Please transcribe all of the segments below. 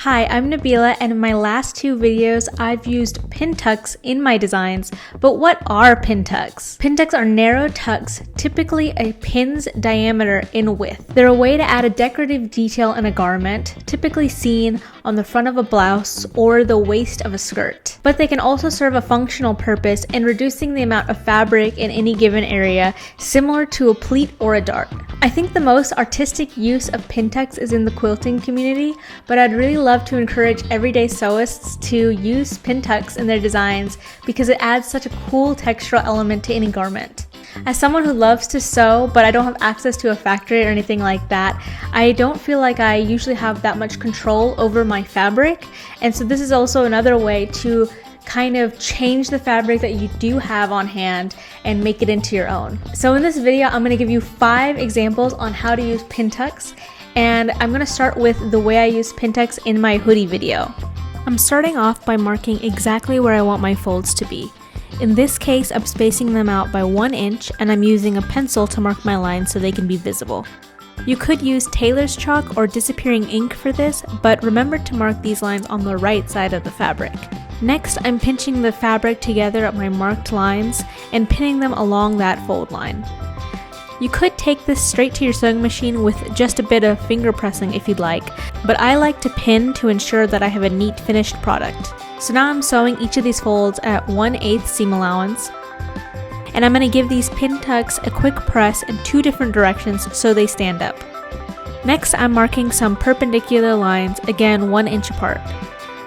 Hi, I'm Nabila, and in my last two videos, I've used pintucks in my designs. But what are pintucks? Pintucks are narrow tucks, typically a pin's diameter in width. They're a way to add a decorative detail in a garment, typically seen on the front of a blouse or the waist of a skirt. But they can also serve a functional purpose in reducing the amount of fabric in any given area, similar to a pleat or a dart. I think the most artistic use of pintucks is in the quilting community, but I'd really love to encourage everyday sewists to use pintucks in their designs because it adds such a cool textural element to any garment. As someone who loves to sew, but I don't have access to a factory or anything like that, I don't feel like I usually have that much control over my fabric, and so this is also another way to kind of change the fabric that you do have on hand and make it into your own. So in this video, I'm going to give you 5 examples on how to use pintucks, and I'm going to start with the way I use pintucks in my hoodie video. I'm starting off by marking exactly where I want my folds to be. In this case, I'm spacing them out by 1 inch, and I'm using a pencil to mark my lines so they can be visible. You could use tailor's chalk or disappearing ink for this, but remember to mark these lines on the right side of the fabric. Next, I'm pinching the fabric together at my marked lines and pinning them along that fold line. You could take this straight to your sewing machine with just a bit of finger pressing if you'd like, but I like to pin to ensure that I have a neat finished product. So now I'm sewing each of these folds at 1/8 seam allowance, and I'm going to give these pintucks a quick press in 2 different directions so they stand up. Next, I'm marking some perpendicular lines, again 1 inch apart.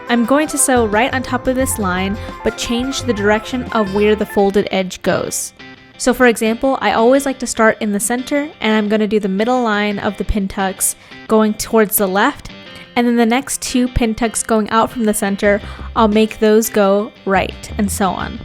I'm going to sew right on top of this line, but change the direction of where the folded edge goes. So for example, I always like to start in the center, and I'm going to do the middle line of the pintucks going towards the left, and then the next 2 pintucks going out from the center, I'll make those go right, and so on.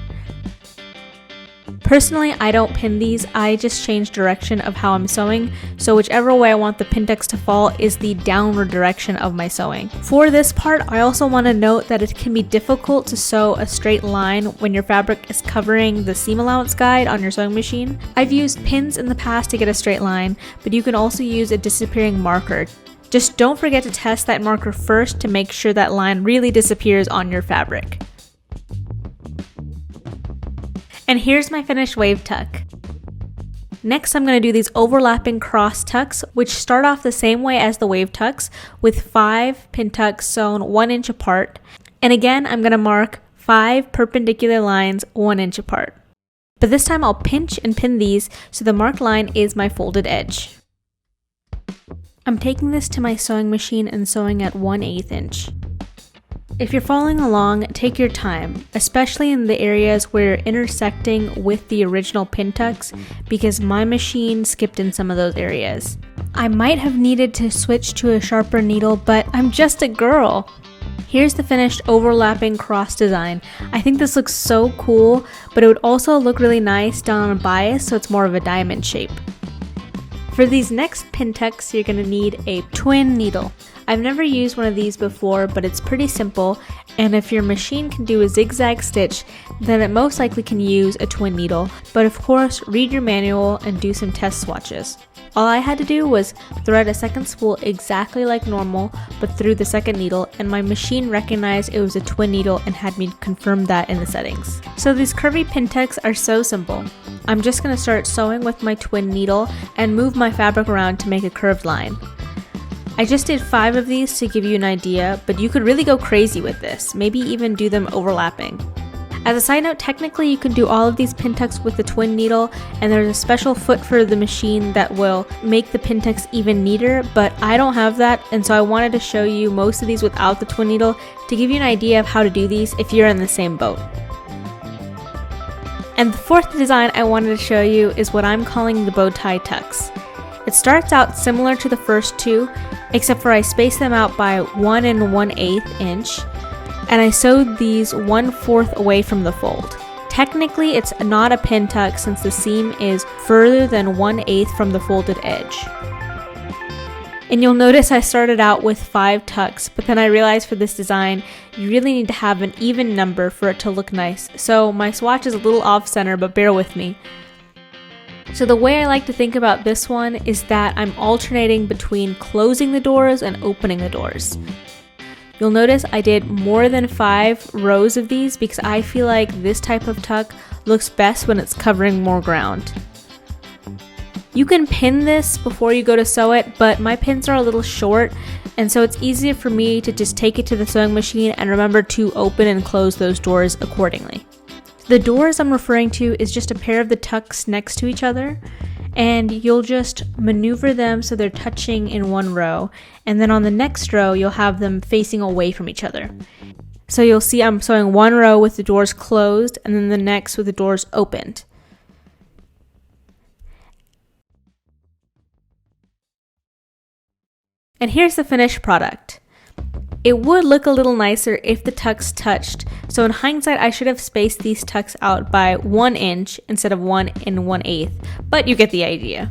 Personally, I don't pin these, I just change direction of how I'm sewing, so whichever way I want the pintucks to fall is the downward direction of my sewing. For this part, I also want to note that it can be difficult to sew a straight line when your fabric is covering the seam allowance guide on your sewing machine. I've used pins in the past to get a straight line, but you can also use a disappearing marker. Just don't forget to test that marker first to make sure that line really disappears on your fabric. And here's my finished wave tuck. Next, I'm going to do these overlapping cross tucks, which start off the same way as the wave tucks, with 5 pintucks sewn 1 inch apart. And again, I'm going to mark 5 perpendicular lines 1 inch apart. But this time I'll pinch and pin these so the marked line is my folded edge. I'm taking this to my sewing machine and sewing at 1/8 inch. If you're following along, take your time, especially in the areas where you're intersecting with the original pintucks, because my machine skipped in some of those areas. I might have needed to switch to a sharper needle, but I'm just a girl. Here's the finished overlapping cross design. I think this looks so cool, but it would also look really nice done on a bias so it's more of a diamond shape. For these next pintucks, you're going to need a twin needle. I've never used one of these before, but it's pretty simple, and if your machine can do a zigzag stitch, then it most likely can use a twin needle, but of course, read your manual and do some test swatches. All I had to do was thread a second spool exactly like normal, but through the second needle, and my machine recognized it was a twin needle and had me confirm that in the settings. So these curvy pintucks are so simple. I'm just going to start sewing with my twin needle and move my fabric around to make a curved line. I just did 5 of these to give you an idea, but you could really go crazy with this, maybe even do them overlapping. As a side note, technically you can do all of these pintucks with the twin needle, and there's a special foot for the machine that will make the pintucks even neater, but I don't have that, and so I wanted to show you most of these without the twin needle to give you an idea of how to do these if you're in the same boat. And the 4th design I wanted to show you is what I'm calling the bow tie tucks. It starts out similar to the first 2, except for I space them out by 1 1/8 inch, and I sewed these 1/4 away from the fold. Technically, it's not a pintuck since the seam is further than 1/8 from the folded edge. And you'll notice I started out with 5 tucks, but then I realized for this design, you really need to have an even number for it to look nice. So my swatch is a little off center, but bear with me. So the way I like to think about this one is that I'm alternating between closing the doors and opening the doors. You'll notice I did more than 5 rows of these because I feel like this type of tuck looks best when it's covering more ground. You can pin this before you go to sew it, but my pins are a little short, and so it's easier for me to just take it to the sewing machine and remember to open and close those doors accordingly. The doors I'm referring to is just a pair of the tucks next to each other, and you'll just maneuver them so they're touching in one row, and then on the next row you'll have them facing away from each other. So you'll see I'm sewing one row with the doors closed and then the next with the doors opened. And here's the finished product. It would look a little nicer if the tucks touched, so in hindsight I should have spaced these tucks out by 1 inch instead of 1 1/8, but you get the idea.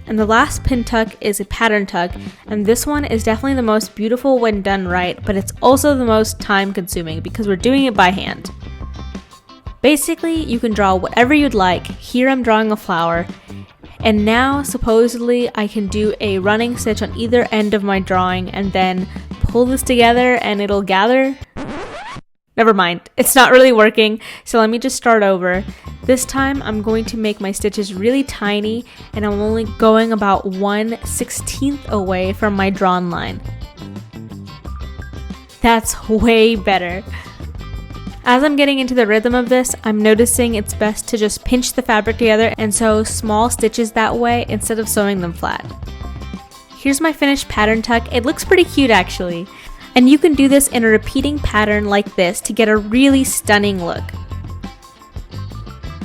And the last pin tuck is a pattern tuck, and this one is definitely the most beautiful when done right, but it's also the most time consuming because we're doing it by hand. Basically, you can draw whatever you'd like. Here I'm drawing a flower. And now, supposedly, I can do a running stitch on either end of my drawing and then pull this together and it'll gather. Never mind, it's not really working, so let me just start over. This time, I'm going to make my stitches really tiny and I'm only going about 1/16 away from my drawn line. That's way better. As I'm getting into the rhythm of this, I'm noticing it's best to just pinch the fabric together and sew small stitches that way instead of sewing them flat. Here's my finished pattern tuck. It looks pretty cute actually. And you can do this in a repeating pattern like this to get a really stunning look.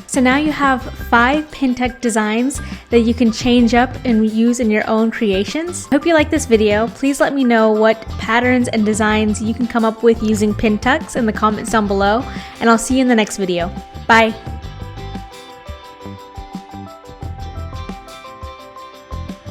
So now you have 5 Pintuck designs that you can change up and use in your own creations. I hope you like this video. Please let me know what patterns and designs you can come up with using Pintucks in the comments down below, and I'll see you in the next video. Bye!